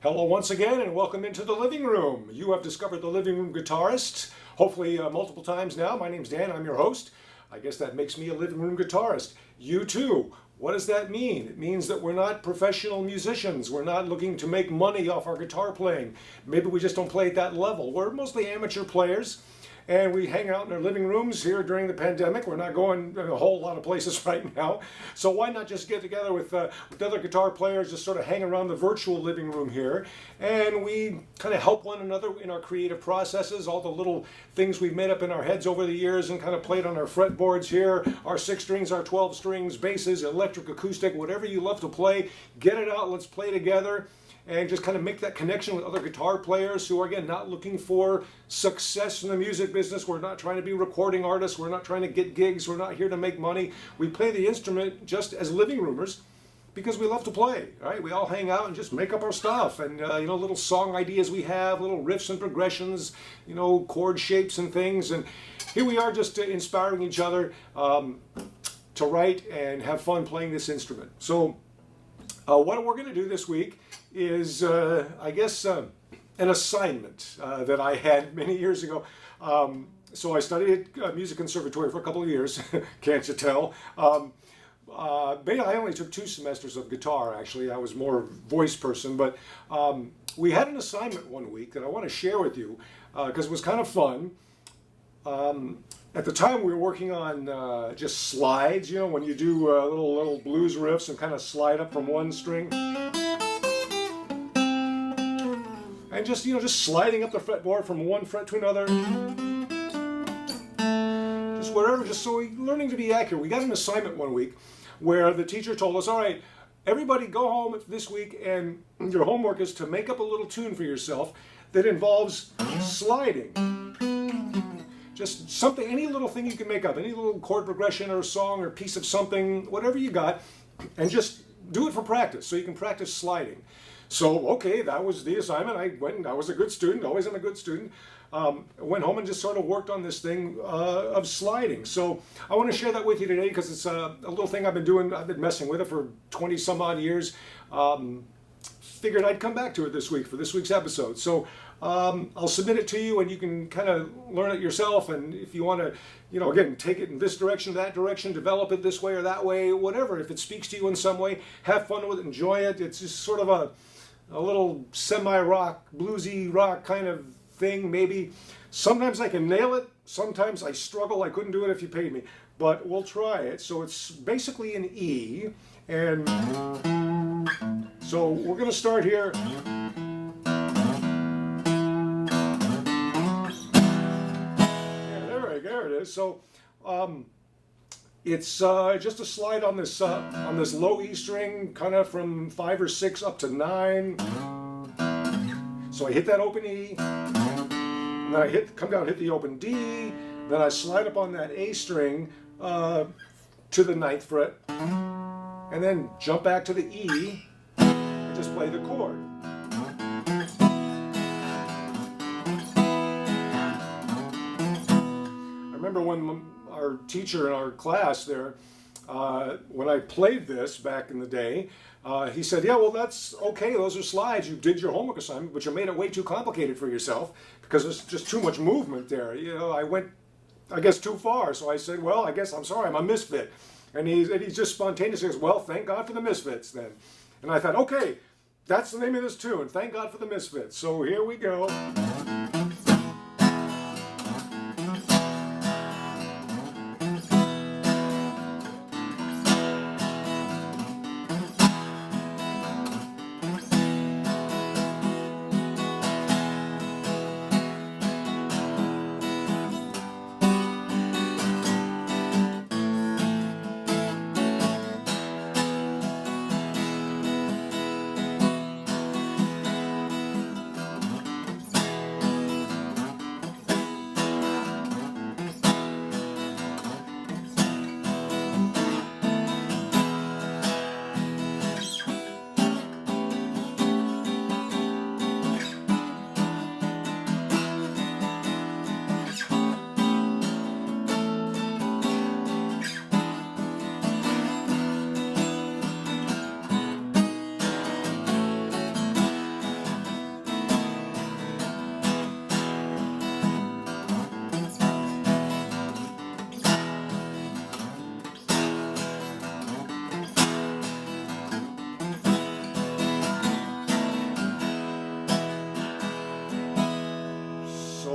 Hello once again and welcome into the living room. You have discovered the Living Room Guitarist, hopefully multiple times now. My name's Dan, I'm your host. I guess that makes me a living room guitarist. You too. What does that mean? It means that we're not professional musicians. We're not looking to make money off our guitar playing. Maybe we just don't play at that level. We're mostly amateur players. And we hang out in our living rooms here during the pandemic. We're not going a whole lot of places right now. So why not just get together with other guitar players, just sort of hang around the virtual living room here. And we kind of help one another in our creative processes, all the little things we've made up in our heads over the years and kind of played on our fretboards here, our 6 strings, our 12 strings, basses, electric, acoustic, whatever you love to play, get it out, let's play together. And just kind of make that connection with other guitar players who are, again, not looking for success in the music business. We're not trying to be recording artists. We're not trying to get gigs. We're not here to make money. We play the instrument just as living roomers because we love to play, right? We all hang out and just make up our stuff and, little song ideas we have, little riffs and progressions, chord shapes and things. And here we are just inspiring each other to write and have fun playing this instrument. So what we're going to do this week is, an assignment that I had many years ago. So I studied at music conservatory for a couple of years, can't you tell? I only took 2 semesters of guitar, actually. I was more a voice person, but we had an assignment one week that I want to share with you because it was kind of fun. At the time, we were working on just slides, when you do little blues riffs and kind of slide up from one string. And just sliding up the fretboard from one fret to another. Just whatever, just so learning to be accurate. We got an assignment one week where the teacher told us, all right, everybody go home this week and your homework is to make up a little tune for yourself that involves sliding. Just something, any little thing you can make up, any little chord progression or song or piece of something, whatever you got, and just do it for practice so you can practice sliding. So, okay, that was the assignment. I went and I was a good student, always am a good student. Went home and just sort of worked on this thing of sliding. So I want to share that with you today because it's a little thing I've been doing. I've been messing with it for 20 some odd years. Figured I'd come back to it this week for this week's episode. So I'll submit it to you and you can kind of learn it yourself. And if you want to, again, take it in this direction, that direction, develop it this way or that way, whatever. If it speaks to you in some way, have fun with it, enjoy it. It's just sort of a little semi-rock, bluesy rock kind of thing, maybe. Sometimes I can nail it. Sometimes I struggle. I couldn't do it if you paid me. But we'll try it. So it's basically an E. And so we're going to start here. Yeah, there it is. So it's just a slide on this low E string, kind of from 5 or 6 up to 9. So I hit that open E, and then I come down, hit the open D, then I slide up on that A string to the 9th fret, and then jump back to the E and just play the chord. I remember when our teacher in our class there, when I played this back in the day, he said, yeah, well, that's okay. Those are slides. You did your homework assignment, but you made it way too complicated for yourself because there's just too much movement there. I went, I guess, too far. So I said, well, I guess I'm sorry. I'm a misfit. And he just spontaneously says, well, thank God for the misfits then. And I thought, okay, that's the name of this tune. Thank God for the misfits. So here we go.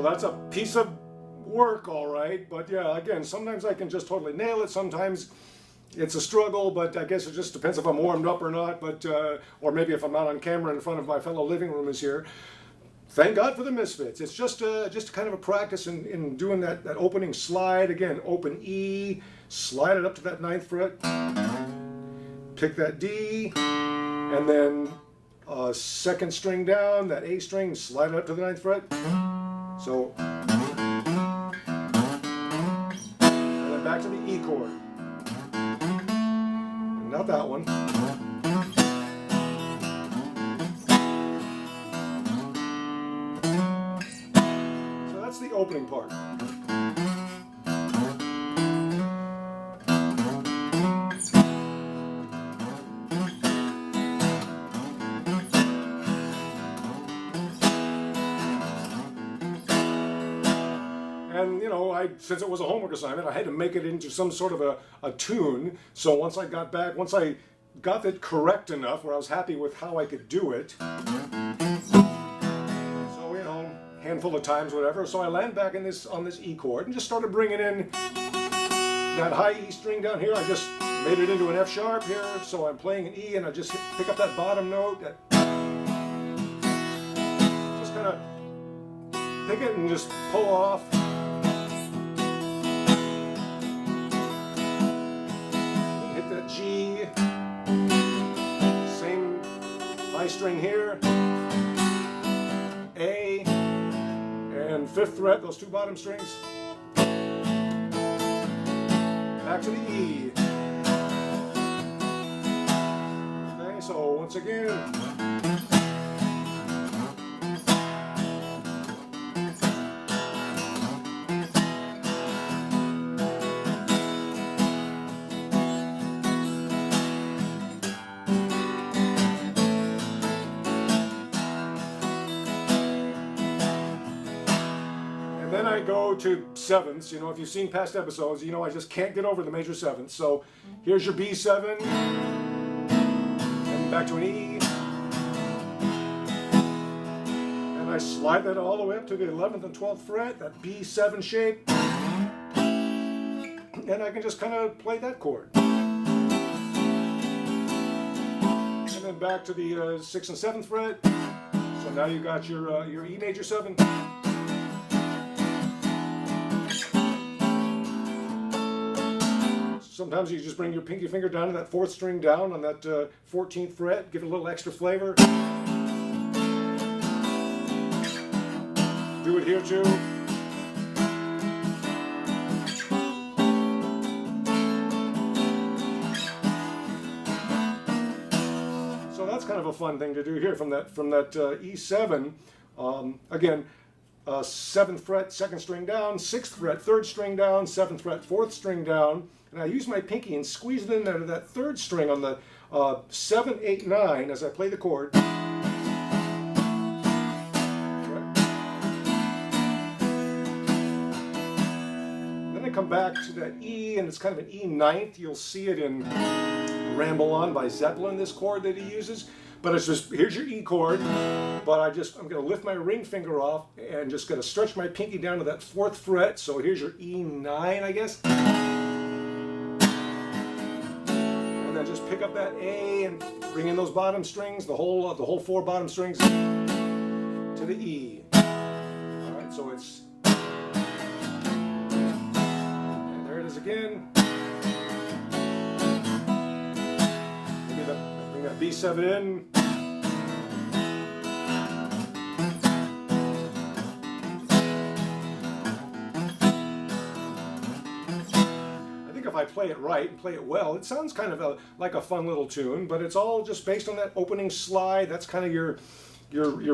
that's a piece of work, all right. But yeah, again, sometimes I can just totally nail it. Sometimes it's a struggle, but I guess it just depends if I'm warmed up or not. But or maybe if I'm not on camera in front of my fellow living roomers here. Thank God for the Misfits. It's just kind of a practice in doing that opening slide. Again, open E, slide it up to that 9th fret, pick that D, and then 2nd string down, that A string, slide it up to the 9th fret. So, and then back to the E chord. And not that one. So that's the opening part. And you know, since it was a homework assignment, I had to make it into some sort of a tune. So once I got it correct enough where I was happy with how I could do it, so you know, handful of times, whatever. So I land back on this E chord and just started bringing in that high E string down here. I just made it into an F sharp here. So I'm playing an E and I just pick up that bottom note. Just kind of pick it and just pull off. G, same high string here, A, and 5th fret, those 2 bottom strings, back to the E. Okay, so once again, then I go to 7ths. You know, if you've seen past episodes, you know I just can't get over the major 7th. So here's your B7, and back to an E, and I slide that all the way up to the 11th and 12th fret, that B7 shape, and I can just kind of play that chord. And then back to the 6th and 7th fret. So now you got your E major 7. Sometimes you just bring your pinky finger down to that 4th string down on that 14th fret, give it a little extra flavor. Do it here too. So that's kind of a fun thing to do here from that E7. Again, 7th fret, 2nd string down, 6th fret, 3rd string down, 7th fret, 4th string down. And I use my pinky and squeeze it in there to that 3rd string on the 7, 8, 9 as I play the chord. Then I come back to that E, and it's kind of an E 9th. You'll see it in Ramble On by Zeppelin, this chord that he uses. But it's just, here's your E chord, but I'm going to lift my ring finger off and just going to stretch my pinky down to that 4th fret. So here's your E9, I guess. Just pick up that A and bring in those bottom strings, the whole 4 bottom strings to the E. All right, so it's, and there it is again. Bring that B7 in. If I play it right and play it well, it sounds kind of like a fun little tune, but it's all just based on that opening slide. That's kind of your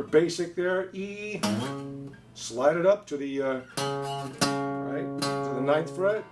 basic there. E, slide it up to the right to the 9th fret.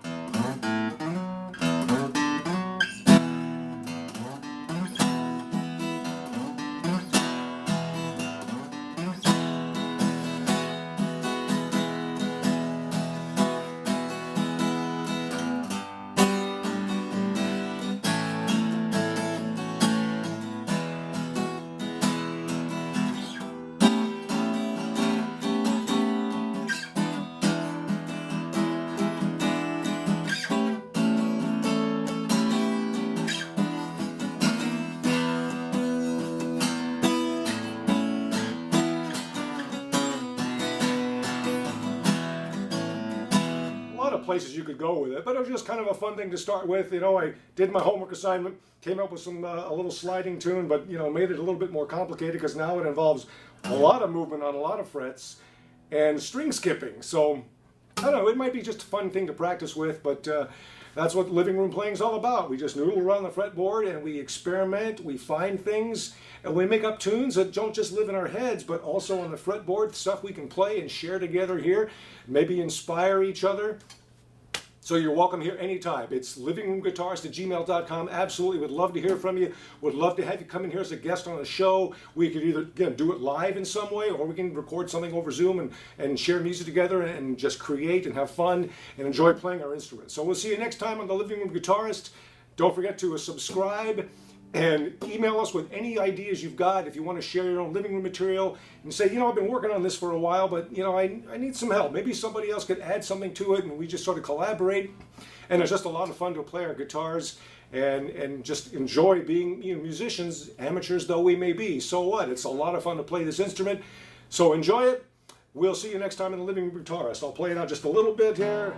places you could go with it, but it was just kind of a fun thing to start with. You know, I did my homework assignment, came up with some a little sliding tune, but you know, made it a little bit more complicated because now it involves a lot of movement on a lot of frets and string skipping. So I don't know, it might be just a fun thing to practice with, but that's what living room playing is all about. We just noodle around the fretboard and we experiment, we find things, and we make up tunes that don't just live in our heads, but also on the fretboard, stuff we can play and share together here, maybe inspire each other. So you're welcome here anytime. It's livingroomguitarist@gmail.com. Absolutely would love to hear from you. Would love to have you come in here as a guest on a show. We could either, again, do it live in some way, or we can record something over Zoom and share music together and just create and have fun and enjoy playing our instruments. So we'll see you next time on the Living Room Guitarist. Don't forget to subscribe and email us with any ideas you've got if you want to share your own living room material and say, you know, I've been working on this for a while, but you know, I need some help. Maybe somebody else could add something to it and we just sort of collaborate. And it's just a lot of fun to play our guitars and just enjoy being, you know, musicians, amateurs though we may be. So what? It's a lot of fun to play this instrument. So enjoy it. We'll see you next time in the Living Room Guitarist. I'll play it out just a little bit here.